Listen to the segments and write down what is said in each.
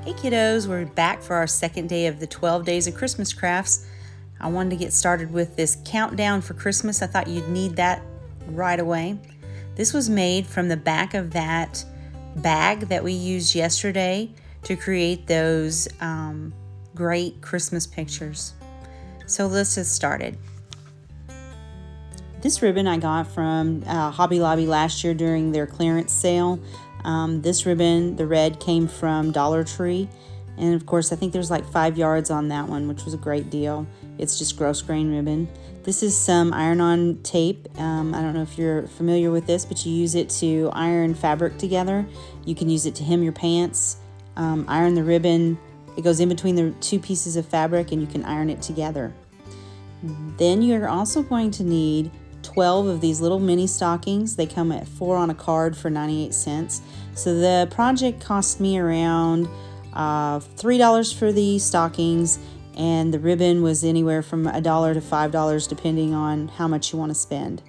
Hey kiddos, we're back for our second day of the 12 days of Christmas crafts. I wanted to get started with this countdown for Christmas. I thought you'd need that right away. This was made from the back of that bag that we used yesterday to create those great Christmas pictures. So let's get started. This ribbon I got from Hobby Lobby last year during their clearance sale. This ribbon, the red, came from Dollar Tree. And of course, I think there's like 5 yards on that one, which was a great deal. It's just gross grain ribbon. This is some iron-on tape. I don't know if you're familiar with this, but you use it to iron fabric together. You can use it to hem your pants, iron the ribbon. It goes in between the two pieces of fabric and you can iron it together. Then you're also going to need 12 of these little mini stockings. They come at 4 on a card for 98 cents. So the project cost me around $3 for the stockings, and the ribbon was anywhere from $1 to $5 depending on how much you want to spend.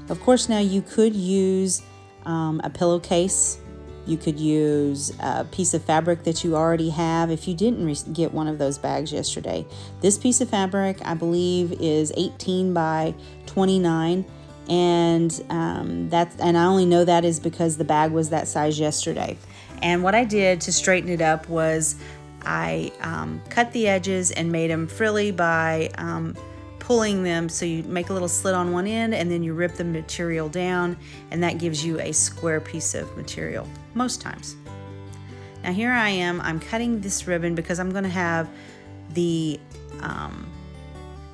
Of course, now you could use a pillowcase. You could use a piece of fabric that you already have if you didn't get one of those bags yesterday. This piece of fabric, I believe, is 18 by 29, and I only know that is because the bag was that size yesterday. And what I did to straighten it up was I cut the edges and made them frilly by pulling them, so you make a little slit on one end and then you rip the material down, and that gives you a square piece of material most times. Now here I am, I'm cutting this ribbon because I'm going to have the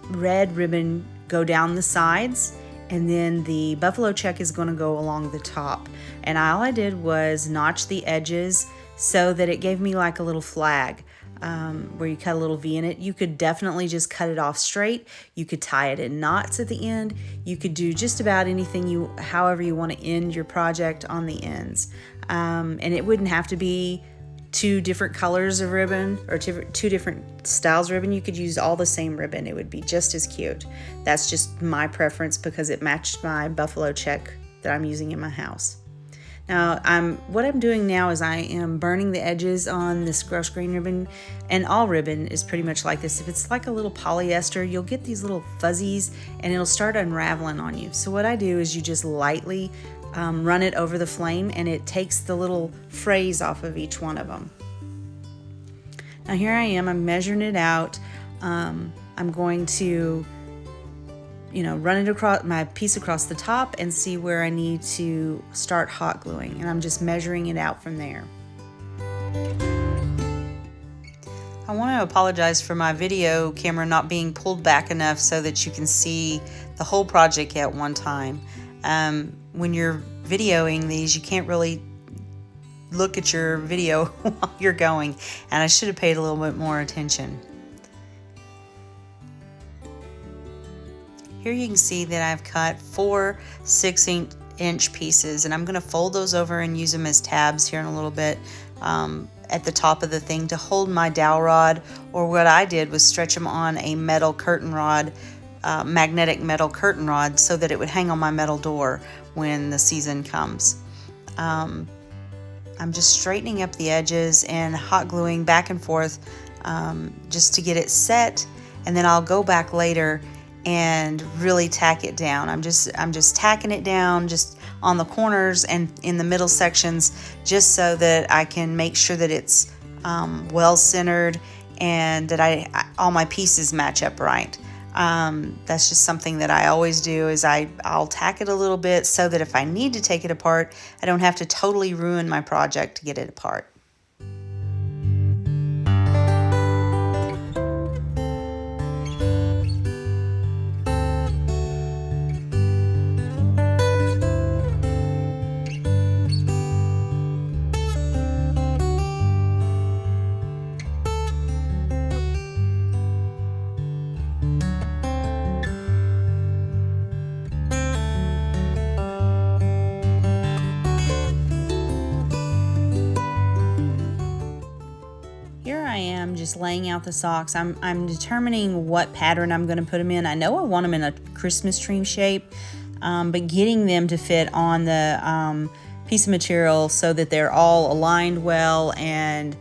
red ribbon go down the sides, and then the buffalo check is going to go along the top. And all I did was notch the edges so that it gave me like a little flag. Where you cut a little V in it. You could definitely just cut it off straight. You could tie it in knots at the end. You could do just about anything however you want to end your project on the ends. And it wouldn't have to be 2 different colors of ribbon or 2 different styles of ribbon. You could use all the same ribbon. It would be just as cute. That's just my preference because it matched my buffalo check that I'm using in my house. Now, what I'm doing now is I am burning the edges on this gross grain ribbon, and all ribbon is pretty much like this. If it's like a little polyester, you'll get these little fuzzies and it'll start unraveling on you. So what I do is you just lightly run it over the flame, and it takes the little frays off of each one of them. Now here I am, I'm measuring it out. I'm going to run it across my piece across the top and see where I need to start hot gluing, and I'm just measuring it out from there. I want to apologize for my video camera not being pulled back enough so that you can see the whole project at one time. When you're videoing these, you can't really look at your video while you're going, and I should have paid a little bit more attention. Here you can see that I've cut 4 6-inch pieces, and I'm going to fold those over and use them as tabs here in a little bit at the top of the thing to hold my dowel rod, or what I did was stretch them on a metal curtain rod, magnetic metal curtain rod, so that it would hang on my metal door when the season comes. I'm just straightening up the edges and hot gluing back and forth just to get it set, and then I'll go back later and really tack it down. I'm just tacking it down just on the corners and in the middle sections, just so that I can make sure that it's well centered and that all my pieces match up right. That's just something that I always do, is I'll tack it a little bit so that if I need to take it apart, I don't have to totally ruin my project to get it apart. Just laying out the socks. I'm determining what pattern I'm going to put them in. I know I want them in a Christmas tree shape, but getting them to fit on the piece of material so that they're all aligned well and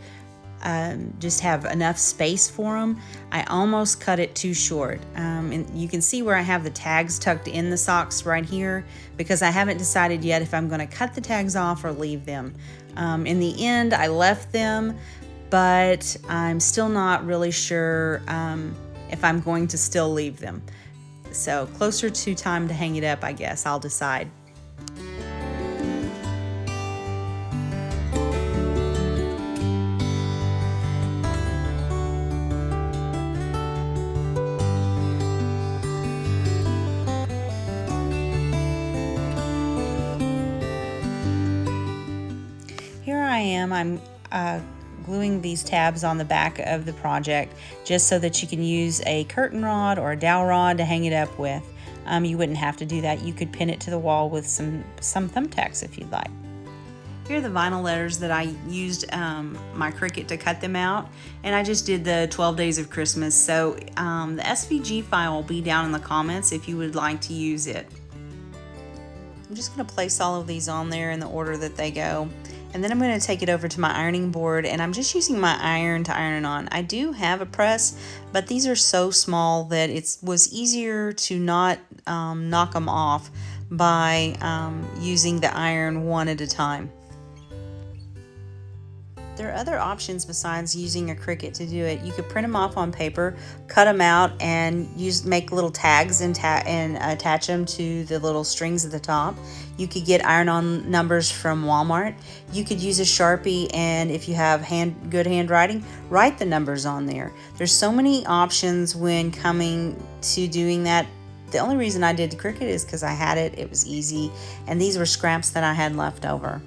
just have enough space for them. I almost cut it too short. And you can see where I have the tags tucked in the socks right here, because I haven't decided yet if I'm going to cut the tags off or leave them. In the end, I left them, but I'm still not really sure if I'm going to still leave them. So closer to time to hang it up, I guess I'll decide. Here I am, I'm gluing these tabs on the back of the project just so that you can use a curtain rod or a dowel rod to hang it up with. You wouldn't have to do that. You could pin it to the wall with some thumbtacks if you'd like. Here are the vinyl letters that I used my Cricut to cut them out, and I just did the 12 Days of Christmas. So the SVG file will be down in the comments if you would like to use it. I'm just going to place all of these on there in the order that they go. And then I'm going to take it over to my ironing board, and I'm just using my iron to iron it on. I do have a press, but these are so small that it was easier to not knock them off by using the iron one at a time. There are other options besides using a Cricut to do it. You could print them off on paper, cut them out, and make little tags and attach them to the little strings at the top. You could get iron-on numbers from Walmart. You could use a Sharpie, and if you have good handwriting, write the numbers on there. There's so many options when coming to doing that. The only reason I did Cricut is because I had it. It was easy, and these were scraps that I had left over.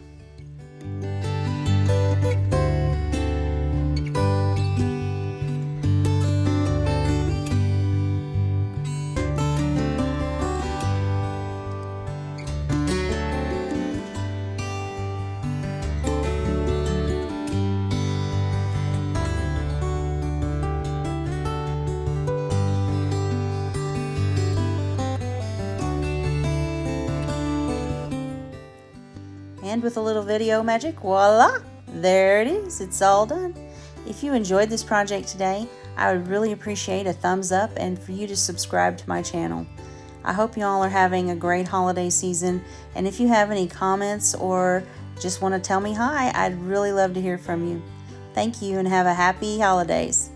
And with a little video magic, voila, there it is, it's all done. If you enjoyed this project today, I would really appreciate a thumbs up and for you to subscribe to my channel. I hope you all are having a great holiday season, and if you have any comments or just want to tell me hi, I'd really love to hear from you. Thank you and have a happy holidays.